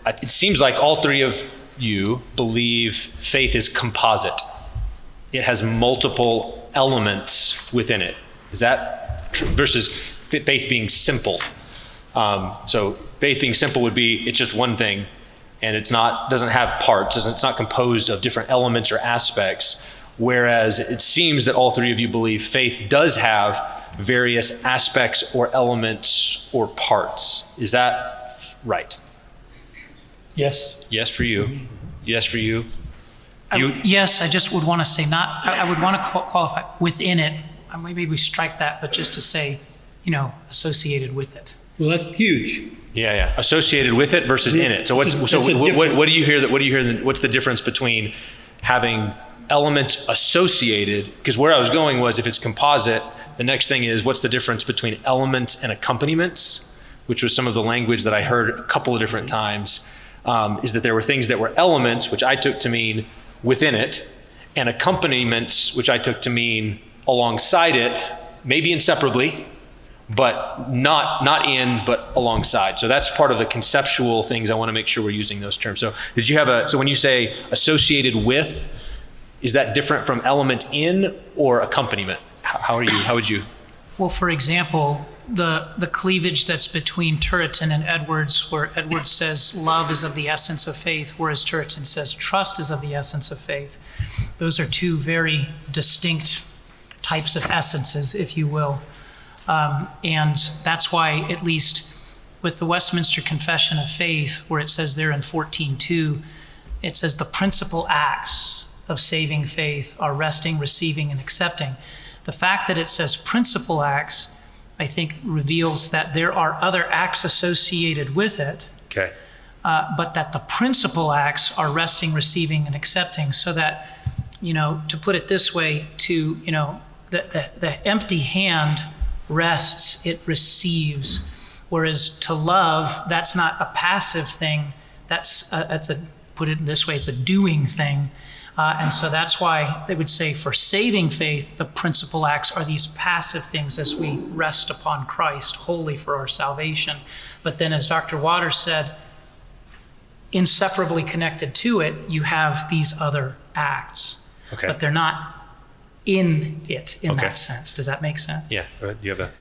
it seems like all three of you believe faith is composite. It has multiple elements within it. Is that true? Versus faith being simple. So faith being simple would be it's just one thing, and doesn't have parts. It's not composed of different elements or aspects. Whereas it seems that all three of you believe faith does have various aspects or elements or parts. Is that right? Yes. Yes for you. Yes for you. Yes, I just would want to say I would want to qualify within it. Maybe we strike that, but just to say, associated with it. Well, that's huge. Yeah. Associated with it versus in it. So what do you hear? What's the difference between having elements associated? Because where I was going was if it's composite, the next thing is what's the difference between elements and accompaniments, which was some of the language that I heard a couple of different times, is that there were things that were elements, which I took to mean within it, and accompaniments, which I took to mean alongside it, maybe inseparably, but not in, but alongside. So that's part of the conceptual things. I want to make sure we're using those terms. So did you have so when you say associated with, is that different from element in or accompaniment? How would you? Well, for example, the cleavage that's between Turretin and Edwards, where Edwards says love is of the essence of faith, whereas Turretin says trust is of the essence of faith. Those are two very distinct types of essences, if you will. And that's why, at least with the Westminster Confession of Faith, where it says there in 14:2, it says the principal acts of saving faith are resting, receiving, and accepting. The fact that it says principal acts, I think, reveals that there are other acts associated with it, Okay. but that the principal acts are resting, receiving, and accepting. So that, to put it this way, the empty hand rests, it receives. Whereas to love, that's not a passive thing. Put it this way, it's a doing thing. And so that's why they would say for saving faith, the principal acts are these passive things as we rest upon Christ wholly for our salvation. But then, as Dr. Waters said, inseparably connected to it, you have these other acts. Okay. But they're not in it in that sense. Does that make sense? Yeah. You have a